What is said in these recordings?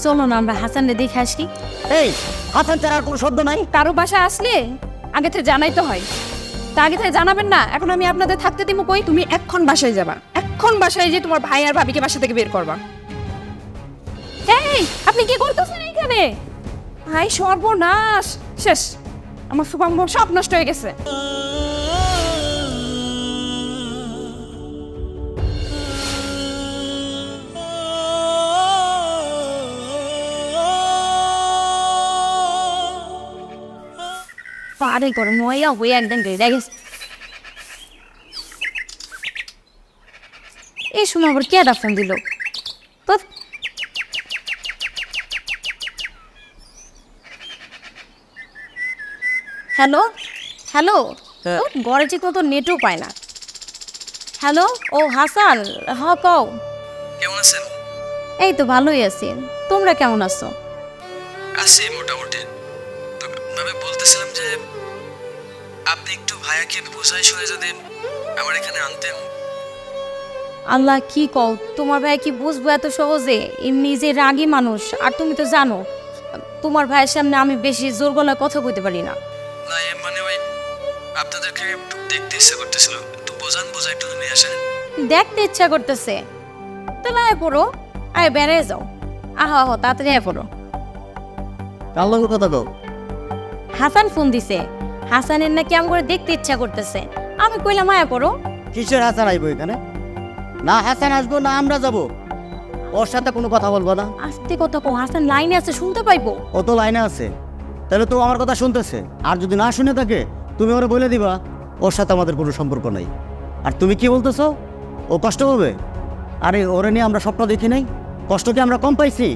চলো না আমরা হাসানরে দেখে আসি। এই হাসান ছাড়া আর কোনো শব্দ নাই? কারো বাসা আসলে আগে থেকে জানাই তো হয়, তা আগে থেকে জানাবেন না। এখন আমি আপনাদের থাকতে দিব কই? তুমি এখন বাসায় যাবা, এখন বাসায় যে তোমার ভাই আর ভাবিকে বাসা থেকে বের করবা। এই আপনি কি করতেছেন এইখানে? ভাই সর্বনাশ, শেষ, আমার শুভাঙ্গ সব নষ্ট হয়ে গেছে। পারে করে ময়া হয়ে একদম রেডে গেছে। এই সময় আবার কে ফোন দিল? তো হ্যালো হ্যালো, ঘরে ঠিক মতো নেটও পায় না। হ্যালো, ও হাসান, হ কও। কেমন আছেন? এই তো ভালোই আছি, তোমরা কেমন আছো? আছি মোটামুটি। তবে বলতেছিলাম যে আপনি একটু ভাইয়াকে বোঝাই শুনে যদি আমার এখানে আনতেন। আল্লাহ, কি কও, তোমার ভাই কি বুঝবো এত সহজে? এমনি যে রাগী মানুষ, আর তুমি তো জানো তোমার ভাইয়ের সামনে আমি বেশি জোর গলায় কথা কইতে পারি না। না মানে ওই আপনাদেরকে একটু দেখতে ইচ্ছা করতেছিল, একটু বোঝাই একটু নিয়ে আসেন। দেখতে ইচ্ছা করতেছে, তাহলে আয় পড়ো, আয় বেড়ে যাও। আহা আহ তাড়াতাড়ি আয় পড়ো। কার লগে কথা কও? হাসান ফোন দিছে, হাসানের নাকি আম করে দেখতে ইচ্ছা করতেছে। আমি কইলাম আয় পড়ো। কিসের হাসান আইবো এখানে? না হাসান আসবো না আমরা যাব, ওর সাথে কোনো কথা বলবো না। আস্তে কথা কও, হাসান লাইনে আছে, শুনতে পাইবো। ও তো লাইনে আছে, তাহলে তো আমার কথা শুনতেছে। আর যদি না শুনে থাকে তুমি ওরা বলে দিবা ওর সাথে আমাদের কোনো সম্পর্ক নাই। আর তুমি কি বলতেছো ও কষ্ট হবে? আরে ওরে নিয়ে আমরা স্বপ্ন দেখি নাই, কষ্ট কি আমরা কম পাইছি?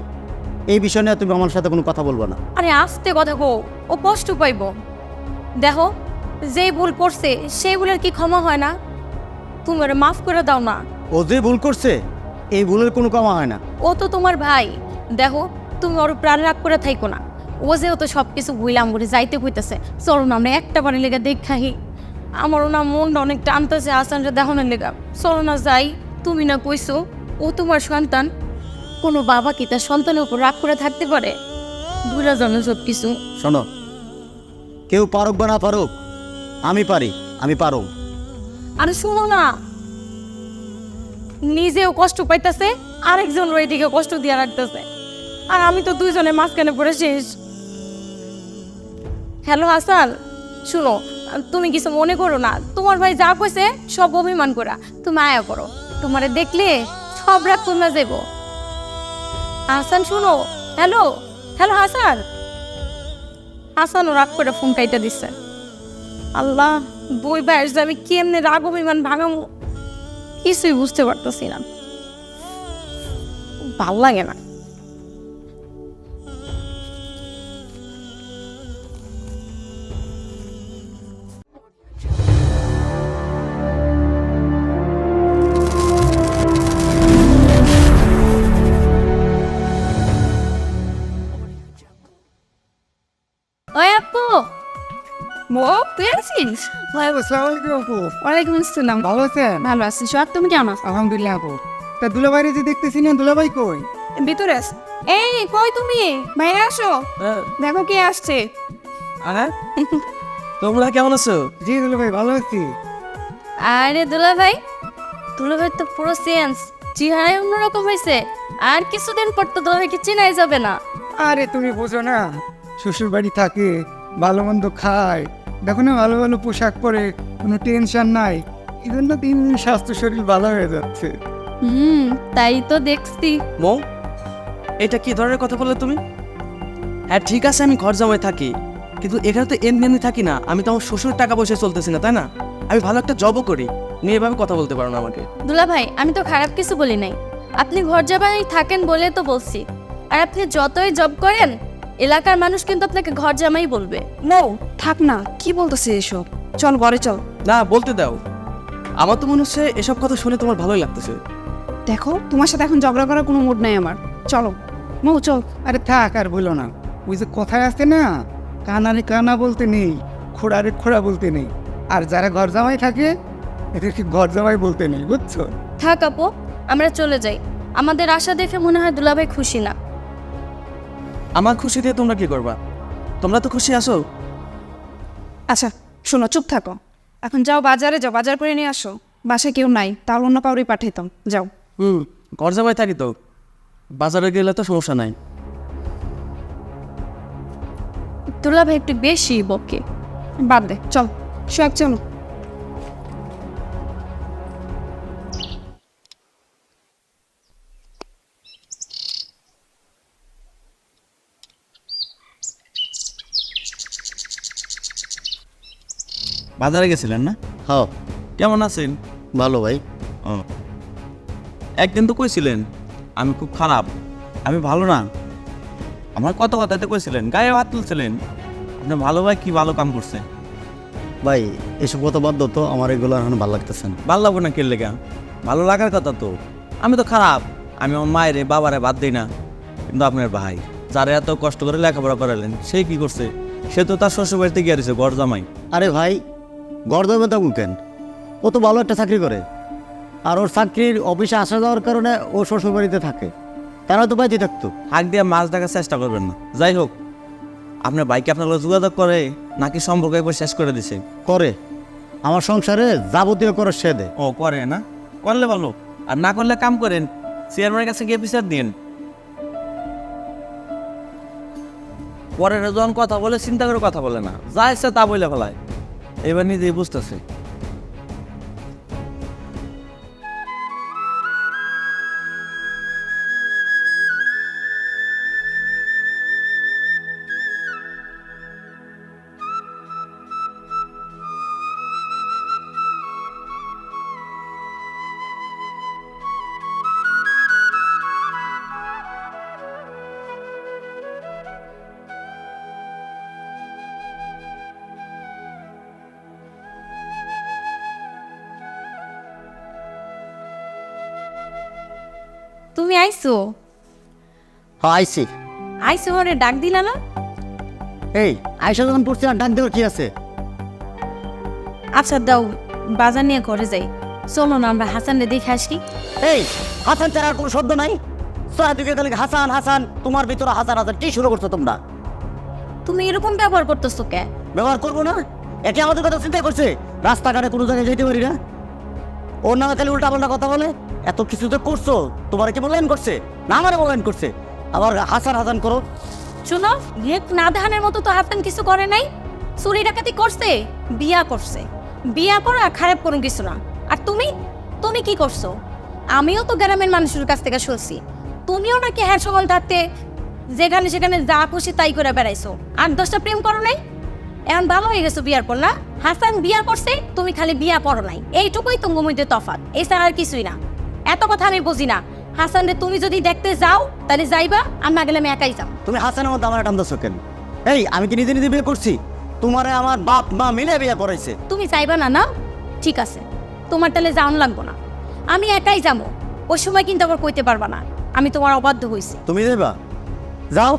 এই বিষয় নিয়ে তুমি আমার সাথে কোনো কথা বলবো না। আরে আস্তে কথা কও, ও কষ্ট পাইবো। দেখো, যেই ভুল করছে সেই ভুলের কি ক্ষমা হয় না? তুমি ওরে মাফ করে দাও না। ও যে ভুল করছে এই ভুলের কোনো কমা হয় না। ও তো তোমার ভাই, দেখো তুমি ওর প্রাণ রাগ করে থাইকো না। ও যেহেতু সব কিছু ভুইলাম করে যাইতে কইতেছে, চলো না আমরা একটা বারের লেগে দেখাই। আমারও না মনটা অনেক টানতেছে হাসানটা দেখানোর লেগা। চলো না যাই, তুমি না কইছো ও তোমার সন্তান। কোনো বাবা কি তার সন্তানের উপর রাগ করে থাকতে পারে? ভুলে জানো সব কিছু। শোনো, কেউ পারুক বা না পারুক, আমি পারি, আমি পারো। আরে শোনো না, নিজেও কষ্ট পাইতেছে, আরেকজন ওইদিকে কষ্ট দিয়ে রাখতেছে, আর আমি তো দুইজনের মাঝখানে পড়ে শেষ। হ্যালো হাসান, শুনো, তুমি কিছু মনে করো না। তোমার ভাই যা কইছে সব অভিমান করা, তুমি আয়া করো। তোমারে দেখলে সব রাগ কমে যাব। হাসান শুনো, হ্যালো হ্যালো হাসান। হাসানও রাগ করে ফোন কাইটা দিচ্ছে। আল্লাহ, বই ভাইয়ের যে আমি কেমনে রাগ অভিমান ভাঙামো কিছুই বুঝতে পারতেছি না, ভাল লাগে না। ওই আপু, তুই আছিস? ওয়ালাইকুম আসসালাম। ভালো আছেন? ভালো আছি, সব তুমি কেমন আছো? আলহামদুলিল্লাহ আপু। তা দুলাভাইরে যে দেখতেছি না, দুলাভাই কই? ভিতরে আস। এই কই তুমি? বাইরে আসো, দেখো কে আসছে। আরে তোমরা কেমন আছো? জি দুলাভাই ভালো আছি। আরে দুলাভাই তো পুরো চেঞ্জ, চেহারাই অন্যরকম হয়েছে। আর কিছুদিন পর তো দুলাভাইকে চেনাই যাবে না। আরে তুমি বোঝো না, শ্বশুর বাড়ি থাকে, ভালো মন্দ খায়, দেখো না ভালো ভালো পোশাক পরে, কোনো টেনশন নাই। এই জন্য দিন দিন স্বাস্থ্য শরীর ভালো হয়ে যাচ্ছে। তাই তো দেখছি। মৌ, এটা কি ধরনের কথা বললে তুমি? হ্যাঁ ঠিক আছে, আমি ঘর জামাই থাকি, কিন্তু এখানে তো এমনি থাকি না। আমি তো আমার শ্বশুর টাকা পয়সা চলতেছি না, তাই না? আমি ভালো একটা জবও করি, নিয়ে এভাবে কথা বলতে পারো না আমাকে। দুলাভাই, আমি তো খারাপ কিছু বলি নাই, আপনি ঘর জামাই থাকেন বলে তো বলছি। আর আপনি যতই জব করেন, এলাকার মানুষ কিন্তু আপনাকে ঘর জামাই বলবে। নো, থাক না, কি বলতেছে এসব? চল ঘরে চল। না বলতে দাও, আমার তো মনে হচ্ছে এসব কথা শুনে তোমার ভালোই লাগতেছে। দেখো, তোমার সাথে এখন ঝগড়া করার কোনো মুড নাই আমার। চলো মৌ, চল। আরে থাক আর বলো না, ওই যে কথায় আছে না, কানারে কানা বলতে নেই, খোড়ারে খোড়া বলতে নেই। আর যারা ঘর জামাই থাকে এদেরকে ঘর জামাই বলতে নেই, বুঝছো? থাক আপু, আমরা চলে যাই। আমাদের আশা দেখে মনে হয় দুলাভাই খুশি না। আমার খুশি দিয়ে তোমরা কি করবা? তোমরা তো খুশি আছো। আচ্ছা শোনো, চুপ থাকো। এখন যাও বাজারে, যাও বাজার করে নিয়ে আসো। বাসায় কেউ নাই, তাহলে অন্য কাউরে পাঠাইতাম। যাও। ঘর জামাই থাকি তো, বাজারে গেলে তো সমস্যা নাই। দুলা ভাই একটু বেশি বকে। বাদ দে, চল সোহাগ চলো। বাজারে গেছিলেন না? হ্যাঁ, কেমন আছেন? ভালো ভাই। ও, একদিন তো কইছিলেন আমি খুব খারাপ, আমি ভালো না। আমার কত কথাতে কইছিলেন, গায়ে হাত তুলছিলেন। আপনার ভালো ভাই কি ভালো কাম করছে। ভাই এসব কথা বাদ দাও তো, আমার এগুলো এখন ভালো লাগতেছে না। ভালো লাগবো না কে লেগা? ভালো লাগার কথা তো। আমি তো খারাপ, আমি আমার মায়ের বাবারে বাদ দিই না। কিন্তু আপনার ভাই যারা এত কষ্ট করে লেখাপড়া করালেন, সে কি করছে? সে তো তার শ্বশুর বাড়িতে গিয়ে দিয়েছে ঘর জামাই। আরে ভাই, গর্দমে থাকুন কেন? ও তো ভালো একটা চাকরি করে, আর ওর চাকরির অফিসে আসা যাওয়ার কারণে ও শ্বশুরবাড়িতে থাকে। তারা তো বাইতে থাকতো। হাঁক দিয়ে মাছ দেখার চেষ্টা করবেন না। যাই হোক, আপনার ভাইকে আপনার লোক যোগাযোগ করে নাকি সম্পর্ক একবার শেষ করে দিছে? করে, আমার সংসারে যাবতীয় করে সে দেয়। ও করে না? করলে ভালো, আর না করলে কাম করেন, চেয়ারম্যানের কাছে গিয়ে বিচার দিন। পরের যখন কথা বলে চিন্তা করে কথা বলে না, যা ইচ্ছা তা বলে ফেলায়। এবার নিজেই বুঝতেছে। তুমি আইছো? হ্যাঁ আইসি। আইসো মানে ডাক দিলা না? এই আয়সা যখন পড়ছে আর ডাক দেওয়ার কি আছে? আচ্ছা দাও, বাজার নিয়ে ঘরে যাই। চলো না আমরা হাসানরে দেখে আসি। এই হাসান ছাড়া আর কোনো শব্দ নাই? দিকে খালি হাসান হাসান, তোমার ভিতরে হাসান হাসান কি শুরু করছো তোমরা? তুমি এরকম ব্যবহার করতেছো কে? ব্যবহার করবো না? একে আমাদের কথা চিন্তা করছে? রাস্তাঘাটে কোনো জায়গায় যেতে পারি না, ওর নামে খালি উল্টা পাল্টা কথা বলে। এত কিছু তো করছো, তোমার কি মূল্যায়ন করছে? না আমারে মূল্যায়ন করছে, আবার হাসান হাসান করো। শোনো, ঘেক না ধানের মতো তো হাসান কিছু করে নাই। চুরি ডাকাতি করছে, বিয়া করছে। বিয়া করা খারাপ কোনো কিছু না। আর তুমি তুমি কি করছো? আমিও তো গ্রামের মানুষের কাছ থেকে শুনছি, তুমিও নাকি হ্যাঁ সকাল থাকতে যেখানে সেখানে যা খুশি তাই করে বেড়াইছো, 8-10টা প্রেম করো নাই। এখন ভালো হয়ে গেছো বিয়ার পর না? হাসান বিয়া করছে, তুমি খালি বিয়া পড়ো নাই, এইটুকুই তোমার মধ্যে তফাৎ, এছাড়া আর কিছুই না। এত কথা আমি বুঝি না। হাসান রে তুমি যদি দেখতে যাও তাহলে যাইবা, আর না গেলে আমি একাই যাও। তুমি হাসানের মধ্যে আমার টামদাছো কেন? এই আমি কি নিজে নিজে বিয়ে করছি? তোমারে আমার বাপ মা মিলে বিয়ে করাইছে। তুমি যাইবা না? না ঠিক আছে, তোমার তাহলে যাওন লাগবো না, আমি একাই যাবো। ওই সময় কিন্তু আবার কইতে পারবা না আমি তোমার অবাধ্য হয়েছি। তুমি যাবা, যাও।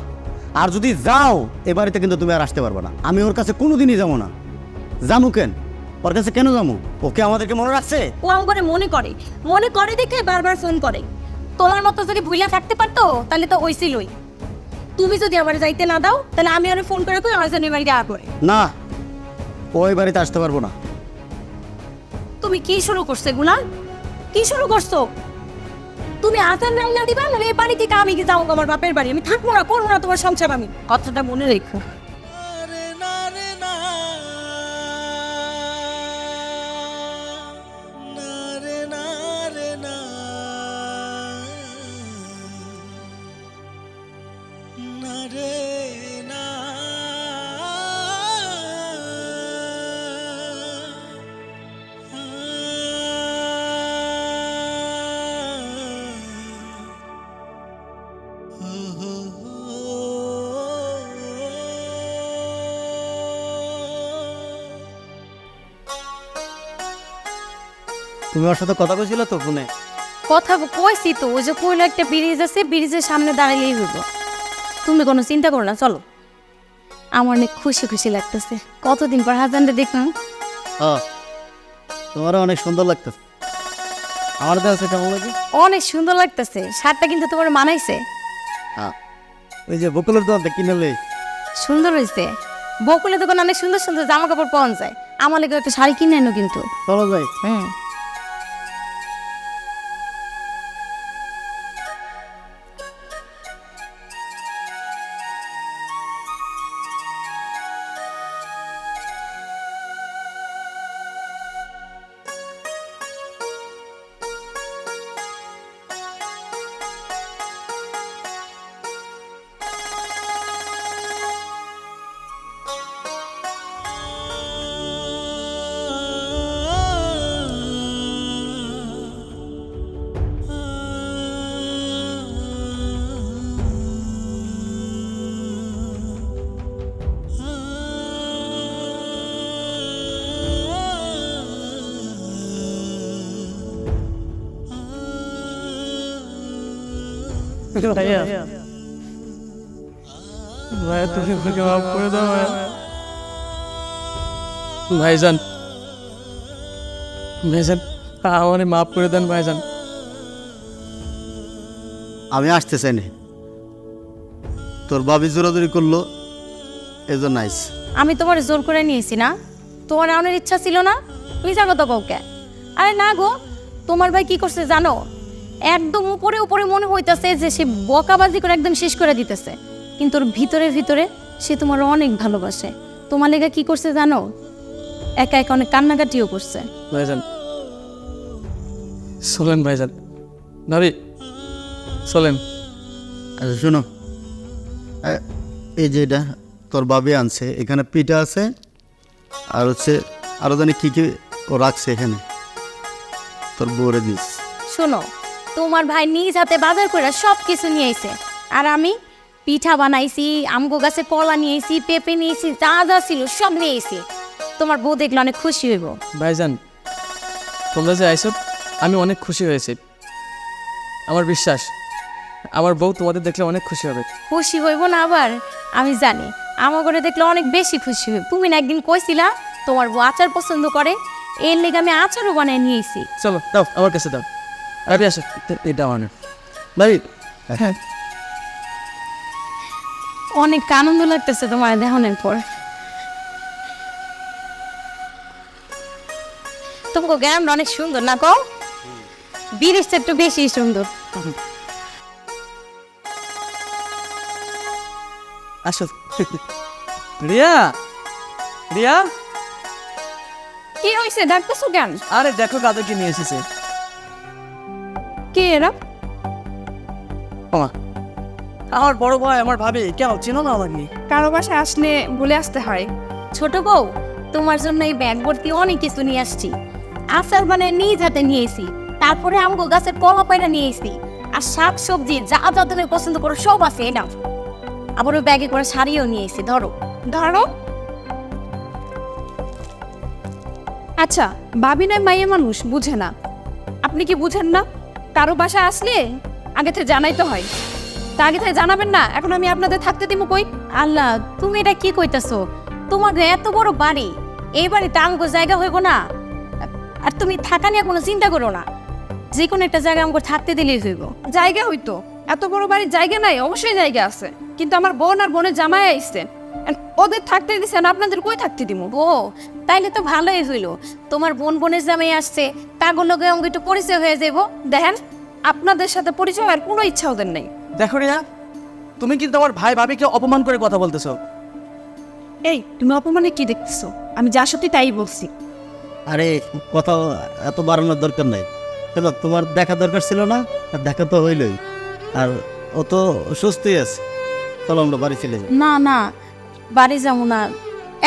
আর যদি যাও এ বাড়িতে কিন্তু তুমি আর আসতে পারবে না। আমি ওর কাছে কোনোদিনই যাবো না। যাবো কেন? ওর কাছে কেন যাবো? ওকে আমাদেরকে মনে রাখছে? ও আমার মনে করে দেখে বারবার ফোন করে। তোমার মতো যদি ভুইলা থাকতে পারতো তাহলে তো ওইছিলই। তুমি যদি আমার যাইতে না দাও তাহলে আমি ওরে ফোন করে কই আমার জন্য বাড়িতে আ করে। না, ওই বাড়িতে আসতে পারবো না। তুমি কি শুরু করছো এগুলা? কি শুরু করছো? তুমি আসার রান্না দিবা, নাহলে এই বাড়ি থেকে আমি যাবো আমার বাপের বাড়ি। আমি থাকবো না, করবো না তোমার সংসার। আমি কথাটা মনে রেখো। তুমি ওর সাথে কথা কইছিল তো ফোনে? কথা কইছি তো, ওই যে কইলো একটা ব্রিজ আছে, ব্রিজের সামনে দাঁড়ালেই হইব। তুমি কোনো চিন্তা করো না, চলো। আমার অনেক খুশি খুশি লাগতেছে, কতদিন পর হাজানটা দেখলাম। তোমারও অনেক সুন্দর লাগতেছে। আমার কাছে কেমন লাগে? অনেক সুন্দর লাগতেছে, শার্টটা কিন্তু তোমার মানাইছে। হ্যাঁ, ওই যে বকুলের দোকান থেকে কিনলে সুন্দর হয়েছে। বকুলের দোকান অনেক সুন্দর সুন্দর জামা কাপড় পাওয়া যায়। আমার লেগে একটা শাড়ি কিনে এনো কিন্তু। চলো যাই। হুম। ভাইয়া ভাইয়া তুমি আমাকে মাফ করে দাও ভাইয়া। ভাইজান ভাইজান আমারে মাফ করে দেন ভাইজান। আমি আসতে চাই না, তোর বাবি জোরাজোরি করলো এজন্য আইস। আমি তোমার জোর করে নিয়েছি না? তোমার আনার ইচ্ছা ছিল না? মিছা কথা কাউকে। আরে না গো, তোমার ভাই কি করছে জানো? একদম উপরে উপরে মনে হইতাছে যে সে বকাবাজি করে একদম শেষ করে দিতেছে, কিন্তু ওর ভিতরে ভিতরে সে তোমার অনেক ভালোবাসে। তোমার লেগে কি করছে জানো? একা একা অনেক কান্নাকাটিও করছে। ভাইজান চলেন ভাইজান, ভাবি চলেন। আচ্ছা শোনো, এই যে এটা তোর বাবি আনছে, এখানে পিঠা আছে আর হচ্ছে আরও জানি কী কী ও রাখছে এখানে, তোর বউরে দিস। শোনো, তোমার ভাই নিজ হাতে বাজার করে সব কিছু নিয়ে আইছে, আর আমি পিঠা বানাইছি, আমগো গাছে কলা নিয়ে আইছি, পেঁপে নিয়েছি, যা যা ছিল সব নিয়ে আইছি। তোমার বউ দেখলে অনেক খুশি হইব। ভাইজান তোমরা যে আইসো আমি অনেক খুশি হয়েছি। আমার বিশ্বাস আমার বউ তোমাদের দেখলে অনেক খুশি হবে। খুশি হইব না আবার? আমি জানি আমার ঘরে দেখলে অনেক বেশি খুশি হইব। তুমি না একদিন কইছিলা তোমার বউ আচার পছন্দ করে, এর লেগে আমি আচারও বানিয়ে নিয়েছি। চলো দাও আমার কাছে দাও। ভাবি আসো, এটা অনেক ভাই। হ্যাঁ অনেক আনন্দ লাগতেছে তোমার দেহনের পর। তোমাকে গ্রামটা অনেক সুন্দর না কও? বিদেশটা একটু বেশি সুন্দর। আসো। রিয়া রিয়া, কি হয়েছে, ডাকতেছো কেন? আরে দেখো কাদেরকে নিয়ে এসেছে। কে এরা? ওমা, আমার বড় ভাই, আমার ভাবি। কেন চিনো না আমাকে? কারো বাসায় আসলে বলে আসতে হয়। ছোট বউ, তোমার জন্য এই ব্যাগ ভর্তি অনেক কিছু নিয়ে আসছি। আচার বানিয়ে নিজ হাতে নিয়েছি, তারপরে আমগো গাছের কলা পায়রা নিয়েছি, আর শাক সবজি যা যা তুমি পছন্দ করো সব আছে। এটা আবার ওই ব্যাগে করে শাড়িও নিয়েছি, ধরো। ধরো। আচ্ছা, ভাবি নয় মাইয়া মানুষ, বুঝে না। আপনি কি বুঝেন না? কারো বাসায় আসলে আগে থেকে জানাইতে হয়। তা আগে থেকে জানাবেন না? এখন আমি আপনাদের থাকতে দিব কই? আল্লাহ, তুমি এটা কি কইতাছো? তোমার এত বড় বাড়ি, এই বাড়িতে আমগো জায়গা হইব না? আর তুমি থাকা নিয়ে কোনো চিন্তা করো না, যে কোনো একটা জায়গা আমগো থাকতে দিলেই হইব। জায়গা হইতো, এত বড় বাড়ির জায়গা নাই? অবশ্যই জায়গা আছে, কিন্তু আমার বোন আর বোনের জামাই আইসছে, ওদের থাকতে দিছেন, আপনাদের কই থাকতে দিব? ও, তাইলে তো ভালোই হইল। তোমার বোনের জামাই আসছে, তাগো লগে আমগো একটু পরিচয় হয়ে যাব। দেখেন, আপনাদের সাথে পরিচয় হওয়ার কোনো ইচ্ছা ওদের নেই। দেখো রিয়া, তুমি কিন্তু আমার ভাই ভাবিকে অপমান করে কথা বলতেছো। এই, তুমি অপমানে কি দেখতেছো? আমি যা সত্যি তাই বলছি। আরে কথা এত বাড়ানোর দরকার নাই। চলো, তোমার দেখা দরকার ছিল না, আর দেখা তো হইলই। আর ও তো সুস্থই আছে, চলো আমরা বাড়ি চলে যাই। না না, বাড়ি যাবো না,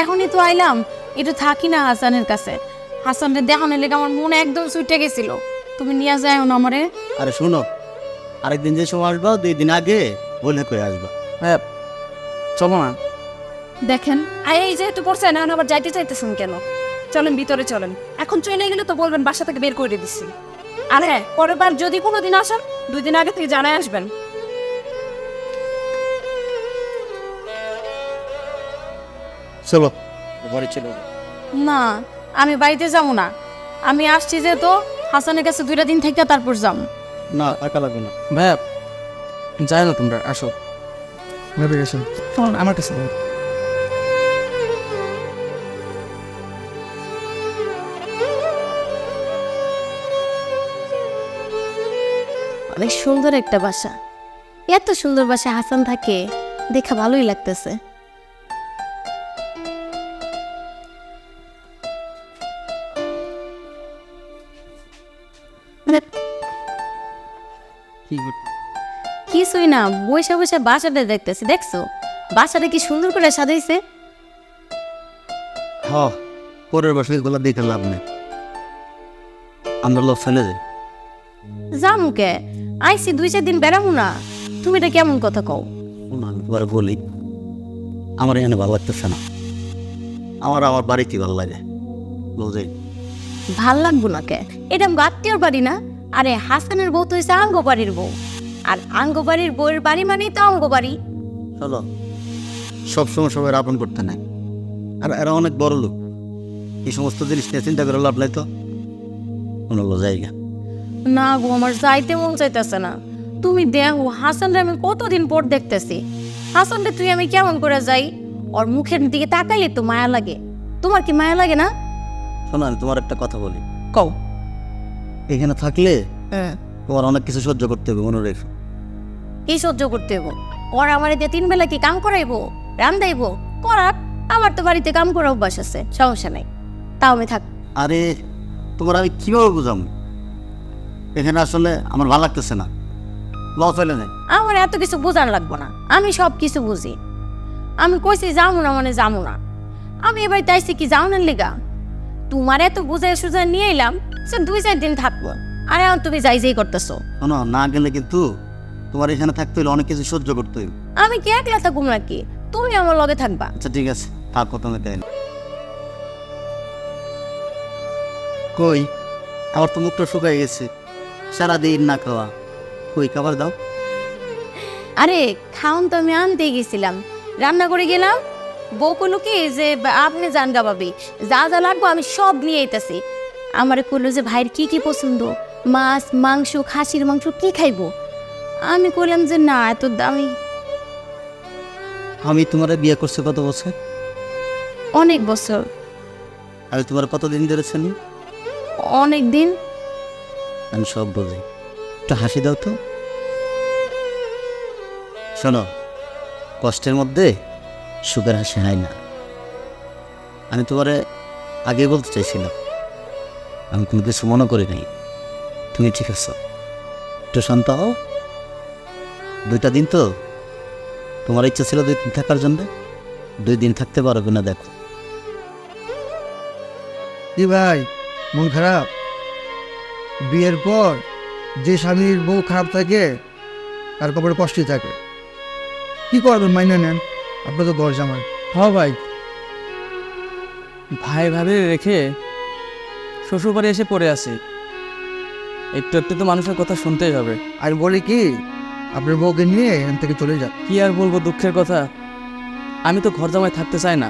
এখনই তো আইলাম, একটু থাকি না হাসানের কাছে। হাসানের দেখানোর লেগে আমার মনে একদম ছুটে গেছিল। তুমি নিয়ে যাও না আমারে। আরে শোনো, আরেকদিন যে সময় আসবা 2 দিন আগে বলে কয়ে আসবা। হ্যাঁ চলো না। দেখেন, এই যেহেতু পড়ছে না, আবার যাইতে চাইতেছেন কেন? চলেন ভিতরে চলেন। এখন চলে গেলে তো বলবেন বাসা থেকে বের করে দিচ্ছি। আর হ্যাঁ, পরের বার যদি কোনোদিন আসেন 2 দিন আগে থেকে জানাই আসবেন। চলো বাড়ি চলে যাই। না, আমি বাড়িতে যাবো না। আমি আসছি যে তো হাসানের কাছে 2টা দিন থেকে তারপর যাম। না, টাকা লাগবে না। ভাইয়া যায় না, তোমরা আসো। ভেবে গেছেন চলুন আমার কাছে অনেক সুন্দর একটা বাসা। এত সুন্দর বাসা হাসান থাকে, দেখা ভালোই লাগতেছে। কিছুই না, বসে বসে বাসাটা দেখতেছি। দেখছো বাসাটা কি সুন্দর করে সাজাইছে? হ, পরের বছর এগুলো দেখে লাভ নেই, আমরা লোক ফেলে যাই। জামুকে আইসি 2-4 দিন বেড়াবো না, তুমি এটা কেমন কথা কও? আমি তোমার বলি, আমার এখানে ভালো লাগতেছে না, আমার বাড়িতে ভালো লাগে বুঝলি। ভাল লাগবো না কে? এটা আত্মীয়র বাড়ি না? আরে হাসানের বউ তো হয়েছে আঙ্গ বাড়ির বউ, আর আঙ্গ বাড়ির বউয়ের বাড়ি মানেই তো আঙ্গ বাড়ি। চলো, সবসময় সবাই আপন করতে নাই, আর এরা অনেক বড় লোক, এই সমস্ত জিনিস নিয়ে চিন্তা করে লাভ নাই তো, কোনো জায়গা না গো, আমার যাইতে মন চাইতেছে না। তুমি দেখো হাসানরে আমি কতদিন পর দেখতেছি, হাসানরে তুই আমি কেমন করে যাই? ওর মুখের দিকে তাকাইলে তো মায়া লাগে। তোমার কি মায়া লাগে না? শোনো, আমি তোমার একটা কথা বলি, কও। এখানে থাকলে তোমার অনেক কিছু সহ্য করতে হবে, মনে রেখো। কি সহ্য করতে হইব? ওর আমার দিয়ে 3 বেলা কি কাম করাইবো, রান্দাইবো? করাক, আমার তো বাড়িতে কাম করা অভ্যাস আছে, সমস্যা নাই, তাও আমি থাক। আরে তোমার আমি কীভাবে বুঝাম, এখানে আসলে আমার ভালো লাগতেছে না, লস হইলে নাই। আমার এত কিছু বোঝান লাগবো না, আমি সব কিছু বুঝি। আমি কইছি যাবো না মানে যাবো না। আমি এবার চাইছি কি যাওনের লিগা? তোমার এত বুঝাই সুঝাই নিয়ে এলাম, সে 2-4 দিন থাকবো, আর এখন তুমি যাই করতেছো। শোনো, না গেলে কিন্তু তোমার এখানে থাকতে হলে অনেক কিছু সহ্য করতে হইবে। আমি কি একলা থাকুম নাকি? তুমি আমার লগে থাকবা। আচ্ছা ঠিক আছে, থাকো তুমি তাইলে। কই, আমার তো মুখটা শুকাই গেছে, সারাদিন না খাওয়া। কই খাবার দাও। আরে খাওন তো আমি আনতে গেছিলাম, রান্না করে গেলাম। বউ কইলো কি যে আপনি যান গা ভাবি, যা যা লাগবো আমি সব নিয়ে আইতাছি। আমারে কইলো যে ভাইয়ের কি কি পছন্দ, মাছ মাংস খাসির মাংস কি খাইবো? আমি কইলাম যে না, এত দামি। আমি তোমার বিয়ে করছে কত বছর? অনেক বছর। আমি তোমার কতদিন ধরে চিনি? অনেক দিন। আমি সব বুঝি, একটু হাসি দাও তো। শোনো, কষ্টের মধ্যে সুখের হাসি হয় না। আমি তোমারে আগে বলতে চাইছিলাম, আমি কোনো কিছু মনে করি নাই, তুমি ঠিক আছো, একটু শান্ত হও। 2টা দিন তো, তোমার ইচ্ছা ছিল 2 দিন থাকার জন্য, 2 দিন থাকতে পারো কিনা দেখো। কি ভাই, মন খারাপ? বিয়ের পর যে স্বামীর বউ খারাপ থাকে তার কপালে কষ্টই থাকে। কি করবেন, মাইনে নেন, আপনার তো ঘর জামাই। হ্যাঁ ভাই, ভাই ভাবে রেখে শ্বশুর বাড়ি এসে পড়ে আছে, একটু একটু তো মানুষের কথা শুনতেই হবে। আর বলি কি, আপনার বউকে নিয়ে এখান থেকে চলে যান। কি আর বলবো দুঃখের কথা, আমি তো ঘর জামাই থাকতে চাই না।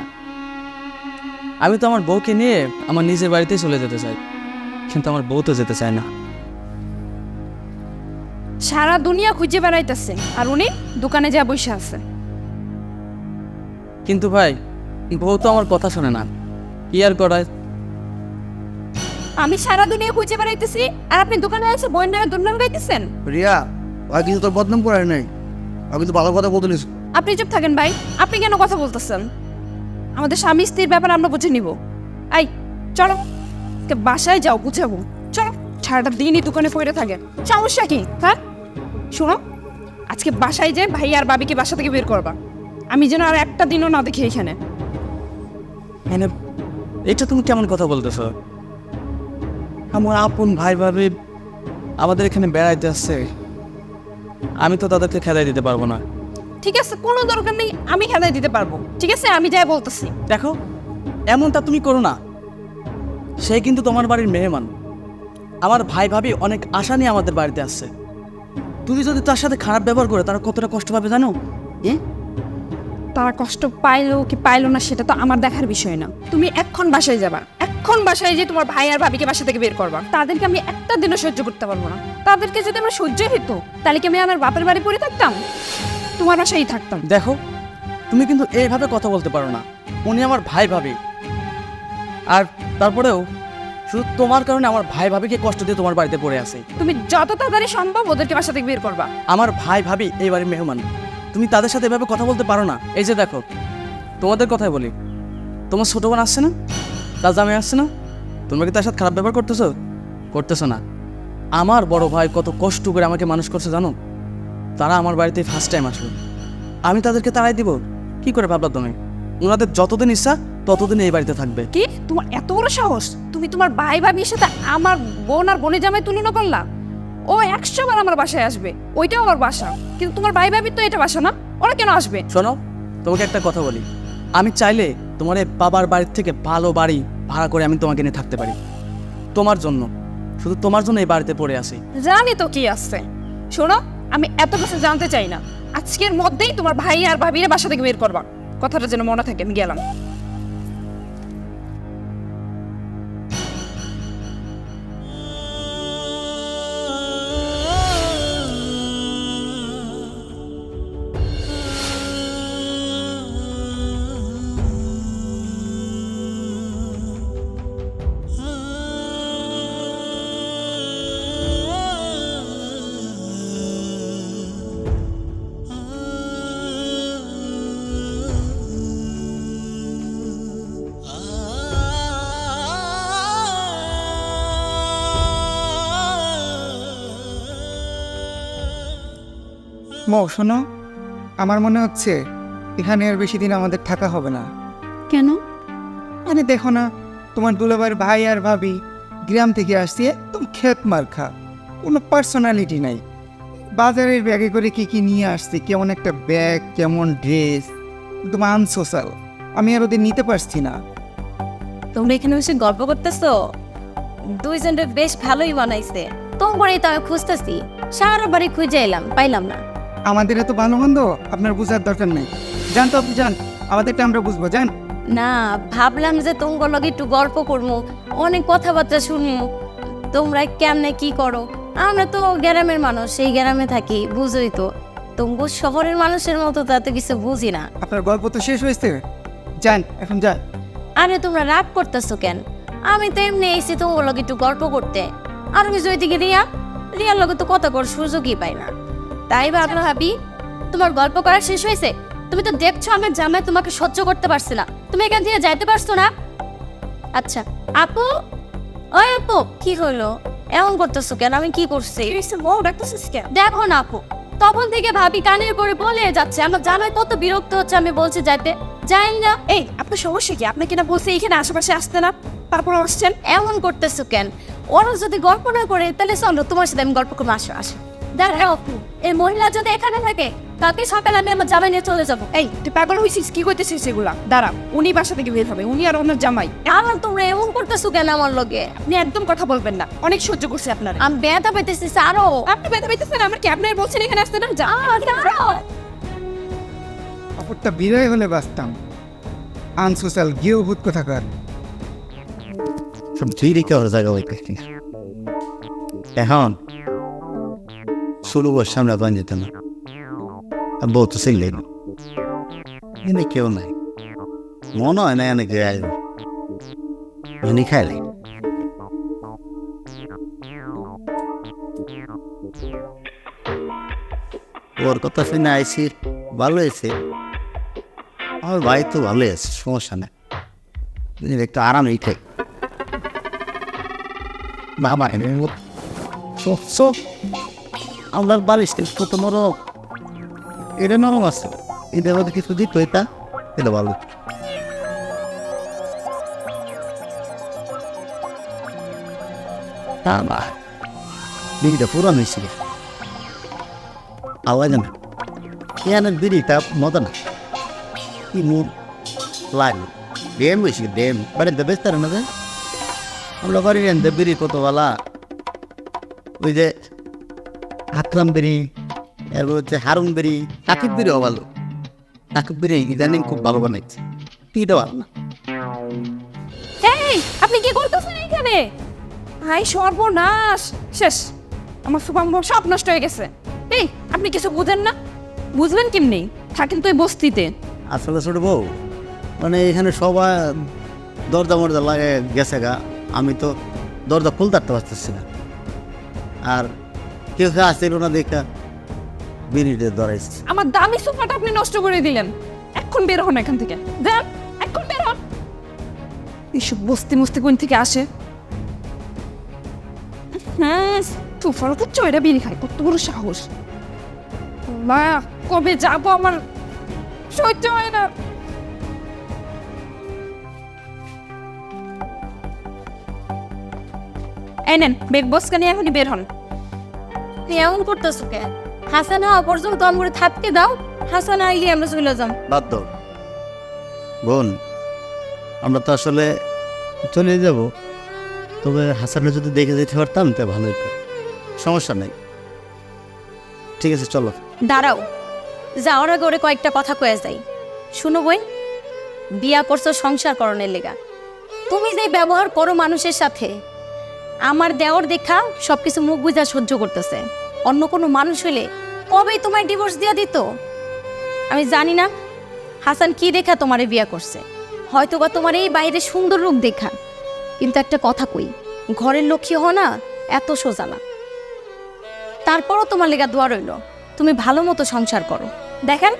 আমি তো আমার বউকে নিয়ে আমার নিজের বাড়িতেই চলে যেতে চাই, কিন্তু আমার বউ তো যেতে চায় না। সারা দুনিয়া খুঁজে বেড়াইতেছে আর উনি দোকানে যা বসে আছে। কিন্তু ভাই, বউ তো আমার কথা শোনে না, কি আর করায়। আমি সারা দুনিয়া খুঁজে বেড়াইতেছি আর আপনি দোকানে এসে বইয়ের নামে দুর্নাম গাইতেছেন। রিয়া, ওই কিন্তু তোর বদনাম করার নাই, ওই কিন্তু ভালো কথা বলতে নিস। আপনি চুপ থাকেন ভাই, আপনি কেন কথা বলতেছেন? আমাদের স্বামী স্ত্রীর ব্যাপার আমরা বুঝে নিব। আই চলো, বাসায় যাও, বুঝাবো। চলো, সারাটা দিনই দোকানে পড়ে থাকে, সমস্যা কি? হ্যাঁ শোনো, আজকে বাসায় যাই, ভাই আর বাবিকে বাসা থেকে বের করবা, আমি যেন আর একটা দিনও না দেখি এখানে। মানে এটা তুমি কেমন কথা বলতেছো? আমার আপন ভাই ভাবি আমাদের এখানে বেড়াইতে আসছে, আমি তো তাদেরকে খেদাই দিতে পারবো না। ঠিক আছে, কোনো দরকার নেই, আমি খেদাই দিতে পারবো। ঠিক আছে, আমি যাই বলতেছি। দেখো, এমনটা তুমি করো না, সে কিন্তু তোমার বাড়ির মেহমান। আমার ভাই ভাবি অনেক আশা নিয়ে আমাদের বাড়িতে আসছে, তুমি যদি তার সাথে খারাপ ব্যবহার করে তারা কতটা কষ্ট পাবে জানো? তারা কষ্ট পাইলো কি পাইলো না সেটা তো আমার দেখার বিষয় না। তুমি এক্ষণ বাসায় যাবা, এক্ষণ বাসায় যে তোমার ভাই আর ভাবিকে বাসা থেকে বের করবা। তাদেরকে আমি একটা দিনও সহ্য করতে পারবো না। তাদেরকে যদি আমার সহ্য হতো তাহলে কি আমি আমার বাপের বাড়ি পড়ে থাকতাম? তোমার বাসায় থাকতাম। দেখো, তুমি কিন্তু এইভাবে কথা বলতে পারো না। উনি আমার ভাই ভাবি, আর তারপরেও শুধু তোমার কারণে আমার ভাই ভাবিকে কষ্ট দিয়ে তোমার বাড়িতে পড়ে আছে। তুমি যত তাড়াতাড়ি সম্ভব ওদেরকে বাসা থেকে বের করবা। আমার ভাই ভাবি এই বাড়ির মেহমান, তুমি তাদের সাথে এভাবে কথা বলতে পারো না। এই যে দেখো, তোমাদের কথাই বলি, তোমার ছোট বোন আসছে না, তার জামাই আসছে না, তোমরা কি তার সাথে খারাপ ব্যবহার করতেছো না? আমার বড় ভাই কত কষ্ট করে আমাকে মানুষ করছে জানো? তারা আমার বাড়িতে ফার্স্ট টাইম আসলো, আমি তাদেরকে তাড়াই দিব? কি করে ভাবলা তুমি? ওনাদের যতদিন ইচ্ছা ততদিন এই বাড়িতে থাকবে। কি তোমার এত বড় সাহস? তুমি তোমার ভাই ভাবির সাথে আমার বোন আর বোনের জামাই তুলনা করলা? ও 100 বার আমার বাসায় আসবে, ওইটাও আমার বাসা, কিন্তু তোমার ভাই ভাবির তো এটা বাসা না, ওরা কেন আসবে? শোনো, তোমাকে একটা কথা বলি, আমি চাইলে তোমার এই বাবার বাড়ির থেকে ভালো বাড়ি ভাড়া করে আমি তোমাকে নিয়ে থাকতে পারি। তোমার জন্য, শুধু তোমার জন্য এই বাড়িতে পড়ে আছি। জানি তো কি আসছে। শোনো, আমি এত কিছু জানতে চাই না, আজকের মধ্যেই তোমার ভাই আর ভাবিরে বাসা থেকে বের করবা। কথাটা যেন মনে থাকে। আমি গেলাম। মৌ শোনো, আমার মনে হচ্ছে এখানে আর বেশি দিন আমাদের থাকা হবে না। কেন? আরে দেখো না, তোমার দুলাভাইয়ের ভাই আর ভাবি গ্রাম থেকে আসছে, একদম খেত মার্খা, কোনো পার্সোনালিটি নাই। বাজারের ব্যাগে করে কি কি নিয়ে আসছে, কেমন একটা ব্যাগ, কেমন ড্রেস, একদম আনসোশ্যাল। আমি আর ওদের নিতে পারছি না। তোমরা এখানে বসে গল্প করতেছো? দুইজনের বেশ ভালোই বানাইছে। তোমারই তো আমি খুঁজতেছি, সারা বাড়ি খুঁজে এলাম, পাইলাম না। আমাদের এত ভালো মন্দ আপনার বোঝার দরকার নেই। জান তো আপনি যান, আমাদেরটা আমরা বুঝবো। যান। না, ভাবলাম যে তোমার লগে একটু গল্প করবো, অনেক কথাবার্তা শুনবো, তোমরা কেমনে কি করো। আমরা তো গ্রামের মানুষ, সেই গ্রামে থাকি, বুঝোই তো। তোমরা শহরের মানুষের মতো তাতে কিছু বুঝি না। আপনার গল্প তো শেষ হয়েছে, যান এখন যান। আরে তোমরা রাগ করতেছো কেন? আমি তো এমনি এসেছি তোমার লগে একটু গল্প করতে। আর আমি ওইদিকে রিয়ার লগে তো কথা করার সুযোগই পাই না, তাই ভাবি তোমার গল্প করা শেষ হয়েছে। তুমি তো দেখছো আমার জামাই তোমাকে সহ্য করতে পারছে না, তুমি এখান থেকে যাইতে পারছো না। আচ্ছা আপু, ওই আপু, কি হলো? এমন করতেছো কেন? আমি কি করছি? দেখো না আপু, তখন থেকে ভাবি কানের করে বলে যাচ্ছে, আমার জামাই কত বিরক্ত হচ্ছে, আমি বলছি যাইতে, যাই না। এই আপনার সমস্যা কি? আপনি কিনা বলছে এখানে আশেপাশে আসতে না, তারপর আসছেন। এমন করতেছো কেন? ওরা যদি গল্প না করে তাহলে চলো তোমার সাথে আমি গল্প করবো। আসো দাঁড়াও আপু, এই মহিলা যদি এখানে থাকে কালকে সকালে আমি আমার জামাই নিয়ে চলে যাবো। এই তুই পাগল হয়েছিস? কি করতেছিস এগুলা? দাঁড়া, উনি বাসা থেকে বের হবে, উনি আর ওনার জামাই। আমার তোমরা এমন করতেছো কেন আমার লগে? আপনি একদম কথা বলবেন না, অনেক সহ্য করছে আপনার। আমি ব্যথা পেতেছি আরো। আপনি ব্যথা পাইতেছেন? আমার কি আপনার বলছেন এখানে আসতে না? যা দাঁড়াও। অপরটা বিদায় হলে বাঁচতাম। আনসোশ্যাল গিয়েও ভূত কোথাকার। সব তুই রেখে ওর জায়গা ওই পেটি এখন শুরু ওর সামনে বান যেত না। আর বউ তো শিখলে না, এনে কেউ নাই, মনে হয় না এনে কেউ আসবে, এনে খাইলে ওর কথা শুনে আইসি, ভালো হয়েছে। আমার ভাই তো ভালোই আছে, সমস্যা নেই, একটু আরামেই খাই। বাবা আপনার বালিশ কত নরম, এটা নরম আছে, এদের মধ্যে কিছু দিত এটা, এটা ভালো। বিড়িটা পুরান হয়েছে, আওয়াজ না ইয়ানের বিড়িটা মজা না, কি মুখ লাগে ডেম হয়েছে, ডেম বাড়িতে বেচতে না যে আমরা বাড়ি আনতে বিড়ি কত বালা। ওই যে আকরাম বেরি, এরপর হচ্ছে হারুন বেরি, আকিব বেরিও ভালো। আকিব বেরি ইদানিং খুব ভালো বানাইছে, এটা ভালো না। এই আপনি কি করতেছেন এখানে? ভাই সর্বনাশ, শেষ। আমার শুভাম সব নষ্ট হয়ে গেছে। এই আপনি কিছু বুঝেন না? বুঝবেন কেমনি? থাকেন তো এই বস্তিতে। আসলে ছোট বউ, মানে এখানে সবাই দরজা মরজা লাগে গেছে গা, আমি তো দরজা খুলতে পারতেছি না। আর কেউ আসছিল না দেখা বিনিটে ধরাইছে। আমার দামি সোফাটা আপনি নষ্ট করে দিলেন। এখন বের হন এখান থেকে, যান, এখন বের হন। এইসব বস্তি মস্তি কোন থেকে আসে? হ্যাঁ, সোফারও তো চয়রা বিড়ি খায়, কত বড় সাহস! মা, কবে যাবো আমার সহ্য হয় না। এই নেন বেগ বসকা নিয়ে এখনই বের হন। তুই এমন করতেছো কে? হাসান হওয়া পর্যন্ত আমার থাকতে দাও, হাসান আইলে আমরা চলে যাম। বাদ দাও বোন, আমরা তো আসলে চলে যাব, তবে হাসানে যদি দেখে যেতে পারতাম তা ভালোই হতো। সমস্যা নেই, ঠিক আছে চলো। দাঁড়াও, যাওয়ার আগে ওরে কয়েকটা কথা কয়ে যাই। শুনো বোন, বিয়া করছো সংসার করণের লেগা। তুমি যে ব্যবহার করো মানুষের সাথে, আমার দেওর দেখা সবকিছু মুখ বুঝা সহ্য করতেছে। অন্য কোনো মানুষ হইলে কবেই তোমায় ডিভোর্স দিয়া দিত। আমি জানি না হাসান কি দেখা তোমারে বিয়া করছে, হয়তো বা তোমার এই বাইরে সুন্দর রূপ দেখা। কিন্তু একটা কথা কই, ঘরের লক্ষ্মী হও না এত সোজা না। তারপরও তোমার লেগা দোয়া রইল, তুমি ভালো মতো সংসার করো। দেখেন,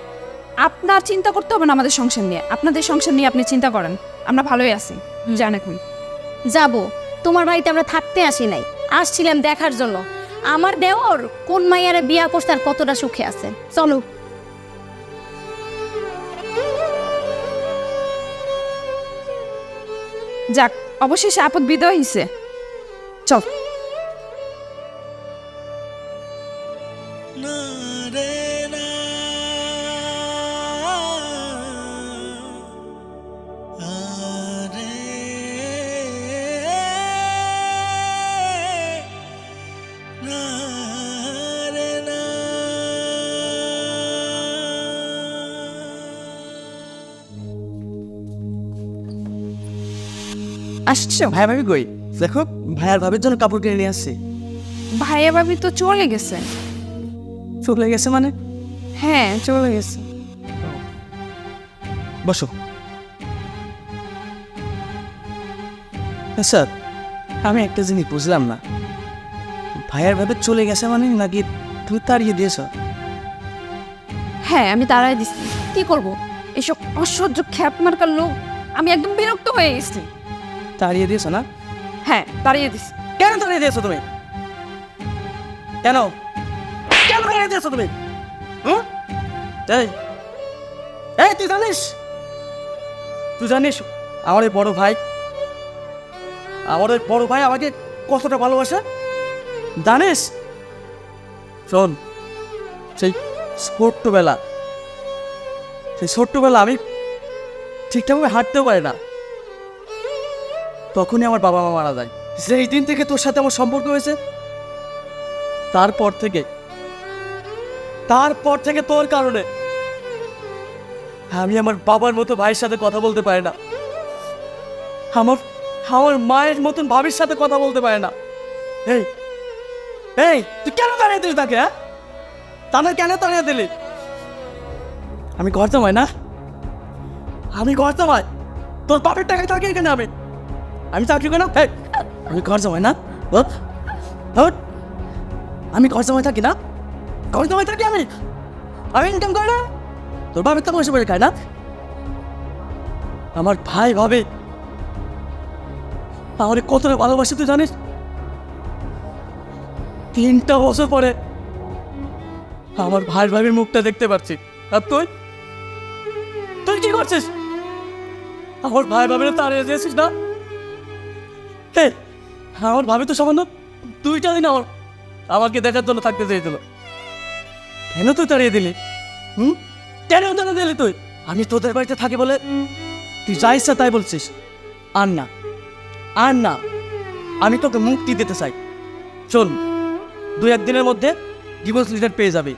আপনার চিন্তা করতে হবে না আমাদের সংসার নিয়ে। আপনাদের সংসার নিয়ে আপনি চিন্তা করেন, আমরা ভালোই আছি। জান এখন যাব, তোমার বাড়িতে আমরা থাকতে আসি নাই, আসছিলাম দেখার জন্য আমার দেওর কোন মাইয়ারে বিয়া করছে আর কতটা সুখে আছে। চলো। যাক, অবশেষে আপদ বিদায় হইছে। চল। আসছো? ভাই ভাবি কই? দেখো, ভাইয়ার ভাবির জন্য কাপড় কিনে নিয়ে আসছি। ভাইয়া ভাবি তো চলে গেছে। চলে গেছে মানে? হ্যাঁ, চলে গেছে। বসো। স্যার, আমি একটা জিনিস বুঝলাম না, ভাইয়ার ভাবে চলে গেছে মানে নাকি তুমি তাড়িয়ে দিয়েছ? হ্যাঁ, আমি তাড়াই দিচ্ছি। কি করব, এসব অসহ্য খ্যাপ মার্কার লোক, আমি একদম বিরক্ত হয়ে গেছি। তাড়িয়ে দিয়েছ না? হ্যাঁ, তাড়িয়ে দিচ্ছি। কেন তাড়িয়ে দিয়েছো তুমি? কেন কেন তাড়িয়ে দিয়েছো তুমি? এই এই, তুই জানিস আমার এই বড় ভাই আমাকে কতটা ভালোবাসে জানিস? শোন, সেই ছোট্টবেলা আমি ঠিকঠাকভাবে হাঁটতেও পারি না, তখনই আমার বাবা মা মারা যায়। সেই দিন থেকে তোর সাথে আমার সম্পর্ক হয়েছে, তারপর থেকে তোর কারণে আমি আমার বাবার মতো ভাইয়ের সাথে কথা বলতে পারি না, আমার মায়ের মতন ভাবির সাথে কথা বলতে পারে না। এই এই, তুই কেন তাড়িয়ে দিলি তাকে? হ্যাঁ, তাদের কেন তাড়িয়ে দিলি? আমি ঘর জামাই না? আমি ঘর জামাই? তোর বাপের টাকায় থাকি এখানে আমি চাকরি করি না? আমি ঘর জামাই না? আমি ঘর জামাই থাকি না? ঘর জামাই থাকি আমি ইনকাম করি না? তোর বাপের তো বসে বসে খায় না? আমার ভাই ভাবে আমার কতটা ভালোবাসে তুই জানিস? 3টা বছর পরে আমার ভাই ভাবির মুখটা দেখতে পাচ্ছি, আর তুই কি করছিস? আমার ভাই ভাবির তাড়িয়ে দিয়েছিস না? আমার ভাবি তো সামান্য 2টা দিন আমাকে দেখার জন্য থাকতে চেয়েছিল, কেন তুই তাড়িয়ে দিলি? কেন তাড়িয়ে দিলি তুই? আমি তোদের বাড়িতে থাকি বলে তুই যা ইচ্ছা তাই বলছিস? আর না, আমি তোকে মুক্তি দিতে চাই। চল, 2-1 দিনের মধ্যে ডিভোর্স লেটার পেয়ে যাবে।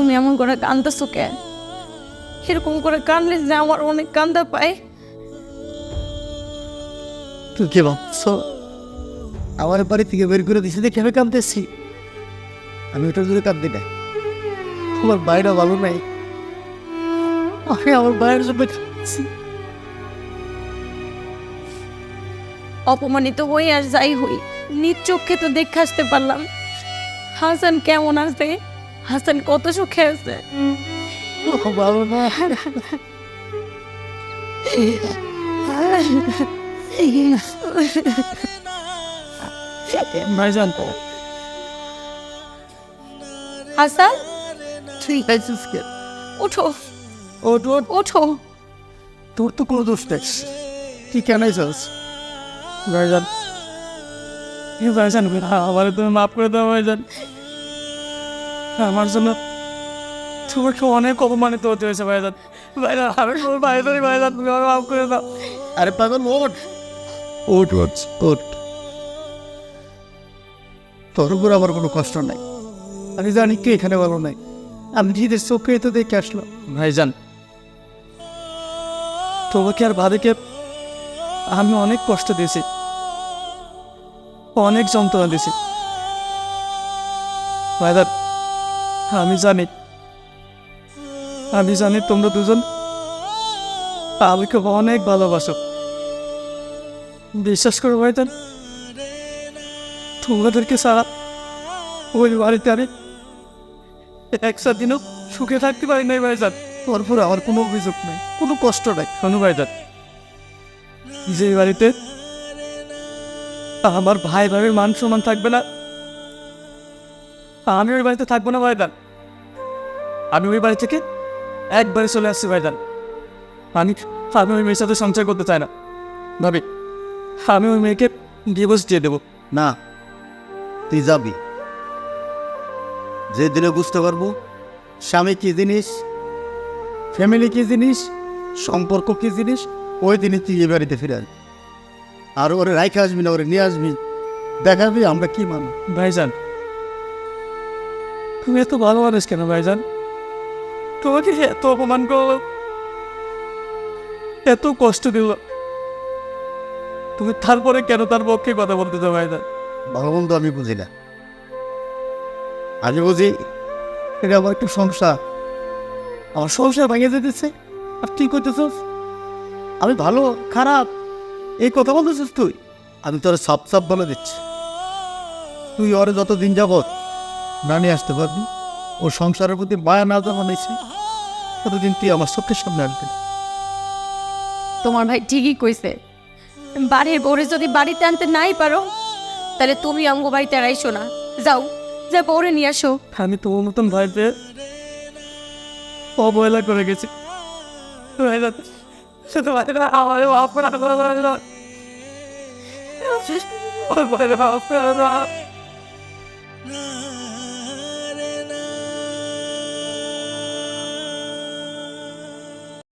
তুমি এমন করে কান্দতেছো কে? এরকম করে কান্দলে যে আমার অনেক কান্দা পায়। তুই কে ভাবছো আমার বাড়ি থেকে বের করে দিছে দেখে আমি কাঁদতেছি? আমি ওটার জন্য কাঁদতে না, আমার বাইরে ভালো নাই, আমি আমার বাইরের জন্য কাঁদতেছি। অপমানিত হই আর যাই হই, নিজ চোখে তো দেখে আসতে পারলাম হাসান কেমন আছে, হাসান কত সুখে আছে। ভালো না, ভাইজান হাসান ঠিক আছে, ওঠো ওঠ ওঠ, ওঠো। তোর তো কোনো দোষ নেই, তুই কেন আইছস? ভাইজান ভাইজান আমার তুমি মাফ করে দাও ভাইজান। আমার জন্য তোমাকে অনেক অপমানিত হতে হয়েছে ভাইজান। ভাইজান আমি তোমার ভাইজান, ভাইজান তুমি আমার মাফ করে দাও। আরে পাগল ওঠ ওঠ ওঠ ওঠ, তোর উপর আমার কোনো কষ্ট নাই, আমি জানি কে এখানে ভালো নাই, আমি নিজের চোখে তো দেখে আসলাম। ভাইজান তোমাকে আর ভাবিকে আমি অনেক কষ্ট দিয়েছি, অনেক যন্ত্রণা দিয়েছি ভাইজান। আমি জানি তোমরা দুজন আমাকে অনেক ভালোবাসো। বিশ্বাস করো ভাইজান, তোমাদেরকে ছাড়া ওই বাড়িতে আমি একসাথে সুখে থাকতে পারি নাই ভাইজান। তারপরে আমার কোনো অভিযোগ নাই, কোনো কষ্ট নাই। শোনো ভাইজান, যে বাড়িতে আমার ভাই ভাইয়ের মান সম্মান থাকবে না, আমি ওই বাড়িতে থাকবো না ভাইজান। আমি ওই বাড়ি থেকে একবারে চলে আসছি ভাইজান। আমি ওই মেয়ের সাথে সংসার করতে চাই না ভাবি, আমি ওই মেয়েকে ডিভোর্স দিয়ে দেবো। না, তুই যাবি, যে দিনে বুঝতে পারবো স্বামী কি জিনিস, ফ্যামিলি কি জিনিস, সম্পর্ক কি জিনিস, ওই দিনে তুই এ বাড়িতে ফিরে আসবি। আর ওরে রাইখে আসবি না, ওরে নিয়ে আসবি, দেখাবি আমরা কি মানুষ। ভাইজান তুমি এত ভালো মানুষ কেন ভাইজান? তোমাকে এত অপমান করলো, এত কষ্ট দিল, তুমি তারপরে কেন তার পক্ষে কথা বলতে চাও ভাইজান? ভালো মন্দ আমি বুঝি না, আমি বুঝি এটা আমার একটু সংসার, আমার সংসার ভেঙে যেতেছে আর তুই করতেছিস আমি ভালো খারাপ এই কথা বলতেছিস তুই। আমি তোর সাপ সাপ বলে দিচ্ছি, তুই ওরে যতদিন যাবৎ না নিয়ে আসতে পারবি, ওর সংসারের প্রতি মায়া না জমানিস, ততদিন তুই আমার চোখের সামনে আসবি না। তোমার ভাই ঠিকই কইছে, বাড়ির বউরে যদি বাড়িতে আনতে নাই পারো তাহলে তুমি আমগো বাড়িতে আর আইসো না, যাও যে বউরে নিয়ে আসো। আমি তোমার মতন ভাইতে অবহেলা করে গেছি ভাইজান, শুধু ভাইরা আমার মাফ করে দাও ভাইজান।